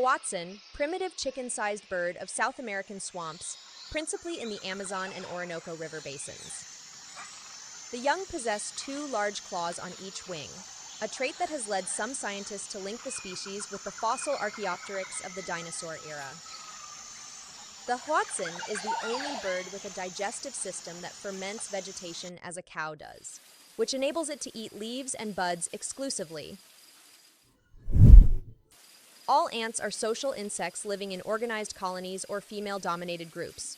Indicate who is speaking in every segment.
Speaker 1: Hoatzin, primitive chicken-sized bird of South American swamps, principally in the Amazon and Orinoco River basins. The young possess two large claws on each wing, a trait that has led some scientists to link the species with the fossil Archaeopteryx of the dinosaur era. The Hoatzin is the only bird with a digestive system that ferments vegetation as a cow does, which enables it to eat leaves and buds exclusively. All ants are social insects living in organized colonies or female-dominated groups.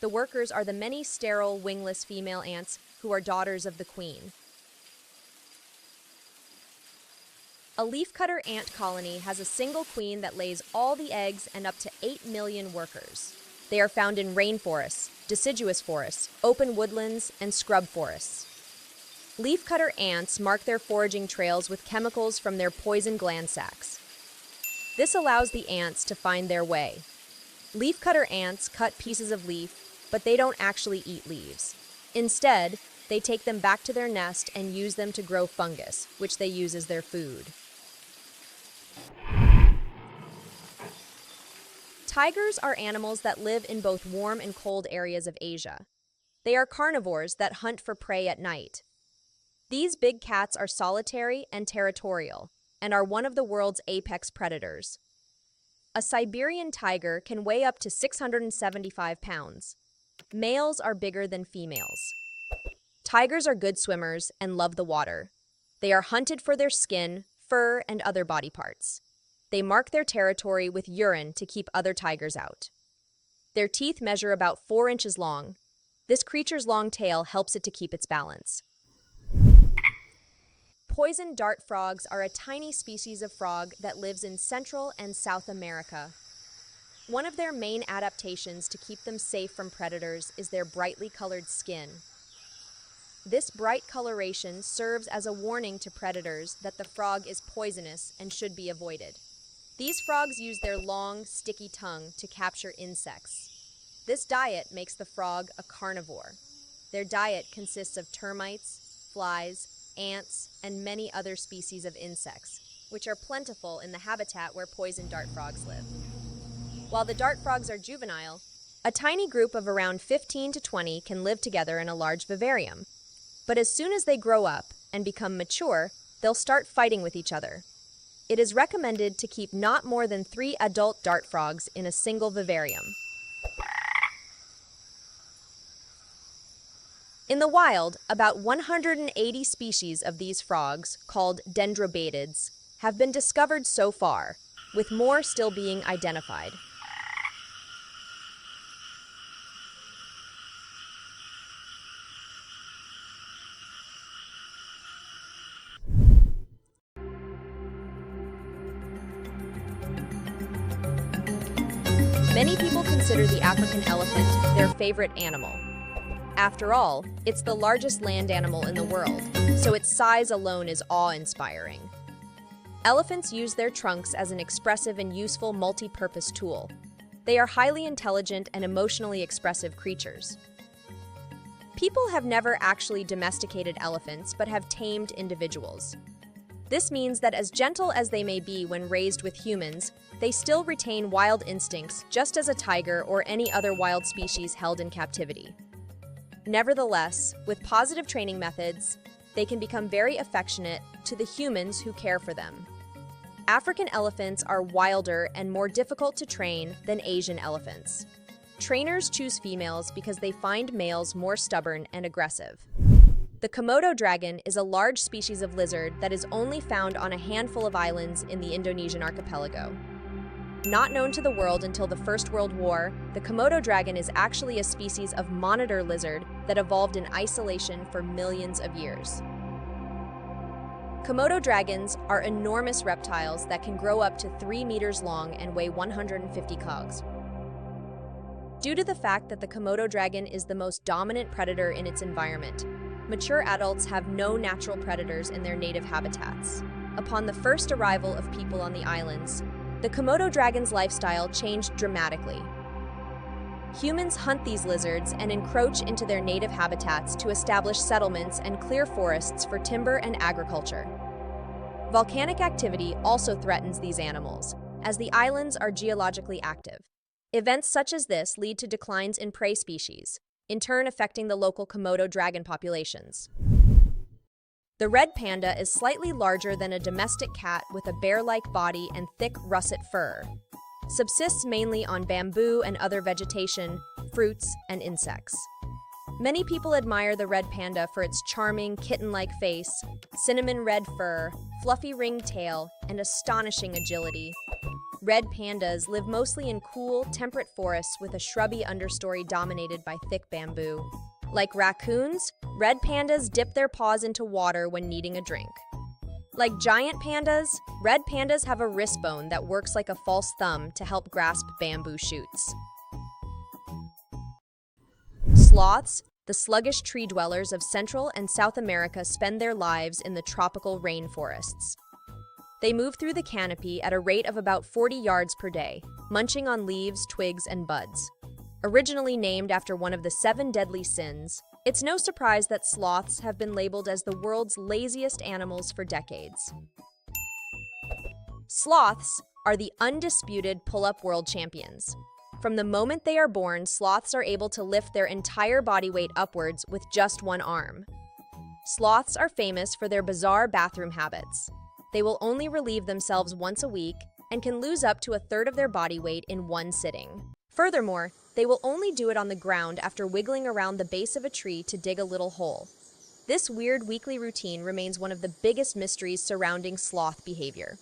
Speaker 1: The workers are the many sterile, wingless female ants who are daughters of the queen. A leafcutter ant colony has a single queen that lays all the eggs and up to 8 million workers. They are found in rainforests, deciduous forests, open woodlands, and scrub forests. Leafcutter ants mark their foraging trails with chemicals from their poison gland sacs. This allows the ants to find their way. Leafcutter ants cut pieces of leaf, but they don't actually eat leaves. Instead, they take them back to their nest and use them to grow fungus, which they use as their food. Tigers are animals that live in both warm and cold areas of Asia. They are carnivores that hunt for prey at night. These big cats are solitary and territorial, and are one of the world's apex predators. A Siberian tiger can weigh up to 675 pounds. Males are bigger than females. Tigers are good swimmers and love the water. They are hunted for their skin, fur, and other body parts. They mark their territory with urine to keep other tigers out. Their teeth measure about 4 inches long. This creature's long tail helps it to keep its balance. Poison dart frogs are a tiny species of frog that lives in Central and South America. One of their main adaptations to keep them safe from predators is their brightly colored skin. This bright coloration serves as a warning to predators that the frog is poisonous and should be avoided. These frogs use their long, sticky tongue to capture insects. This diet makes the frog a carnivore. Their diet consists of termites, flies, ants, and many other species of insects, which are plentiful in the habitat where poison dart frogs live. While the dart frogs are juvenile, a tiny group of around 15 to 20 can live together in a large vivarium. But as soon as they grow up and become mature, they'll start fighting with each other. It is recommended to keep not more than 3 adult dart frogs in a single vivarium. In the wild, about 180 species of these frogs, called dendrobatids, have been discovered so far, with more still being identified. Many people consider the African elephant their favorite animal. After all, it's the largest land animal in the world, so its size alone is awe-inspiring. Elephants use their trunks as an expressive and useful multi-purpose tool. They are highly intelligent and emotionally expressive creatures. People have never actually domesticated elephants, but have tamed individuals. This means that as gentle as they may be when raised with humans, they still retain wild instincts just as a tiger or any other wild species held in captivity. Nevertheless, with positive training methods, they can become very affectionate to the humans who care for them. African elephants are wilder and more difficult to train than Asian elephants. Trainers choose females because they find males more stubborn and aggressive. The Komodo dragon is a large species of lizard that is only found on a handful of islands in the Indonesian archipelago. Not known to the world until the First World War, the Komodo dragon is actually a species of monitor lizard that evolved in isolation for millions of years. Komodo dragons are enormous reptiles that can grow up to 3 meters long and weigh 150 kg. Due to the fact that the Komodo dragon is the most dominant predator in its environment, mature adults have no natural predators in their native habitats. Upon the first arrival of people on the islands, the Komodo dragon's lifestyle changed dramatically. Humans hunt these lizards and encroach into their native habitats to establish settlements and clear forests for timber and agriculture. Volcanic activity also threatens these animals, as the islands are geologically active. Events such as this lead to declines in prey species, in turn affecting the local Komodo dragon populations. The red panda is slightly larger than a domestic cat with a bear-like body and thick russet fur. Subsists mainly on bamboo and other vegetation, fruits, and insects. Many people admire the red panda for its charming, kitten-like face, cinnamon red fur, fluffy ringed tail, and astonishing agility. Red pandas live mostly in cool, temperate forests with a shrubby understory dominated by thick bamboo. Like raccoons, red pandas dip their paws into water when needing a drink. Like giant pandas, red pandas have a wrist bone that works like a false thumb to help grasp bamboo shoots. Sloths, the sluggish tree dwellers of Central and South America, spend their lives in the tropical rainforests. They move through the canopy at a rate of about 40 yards per day, munching on leaves, twigs, and buds. Originally named after one of the 7 deadly sins, it's no surprise that sloths have been labeled as the world's laziest animals for decades. Sloths are the undisputed pull-up world champions. From the moment they are born, sloths are able to lift their entire body weight upwards with just one arm. Sloths are famous for their bizarre bathroom habits. They will only relieve themselves once a week and can lose up to a third of their body weight in one sitting. Furthermore, they will only do it on the ground after wiggling around the base of a tree to dig a little hole. This weird weekly routine remains one of the biggest mysteries surrounding sloth behavior.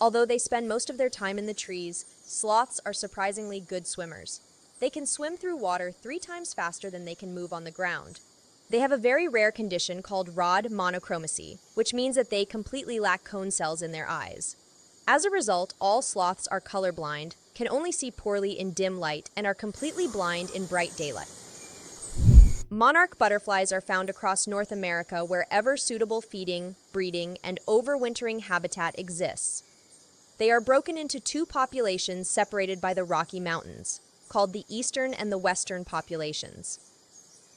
Speaker 1: Although they spend most of their time in the trees, sloths are surprisingly good swimmers. They can swim through water 3 times faster than they can move on the ground. They have a very rare condition called rod monochromacy, which means that they completely lack cone cells in their eyes. As a result, all sloths are colorblind, can only see poorly in dim light, and are completely blind in bright daylight. Monarch butterflies are found across North America wherever suitable feeding, breeding, and overwintering habitat exists. They are broken into 2 populations separated by the Rocky Mountains, called the eastern and the western populations.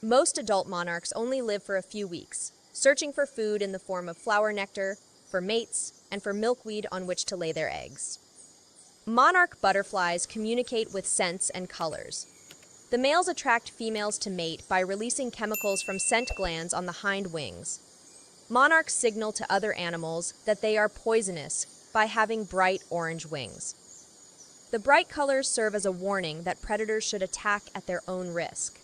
Speaker 1: Most adult monarchs only live for a few weeks, searching for food in the form of flower nectar, for mates, and for milkweed on which to lay their eggs. Monarch butterflies communicate with scents and colors. The males attract females to mate by releasing chemicals from scent glands on the hind wings. Monarchs signal to other animals that they are poisonous by having bright orange wings. The bright colors serve as a warning that predators should attack at their own risk.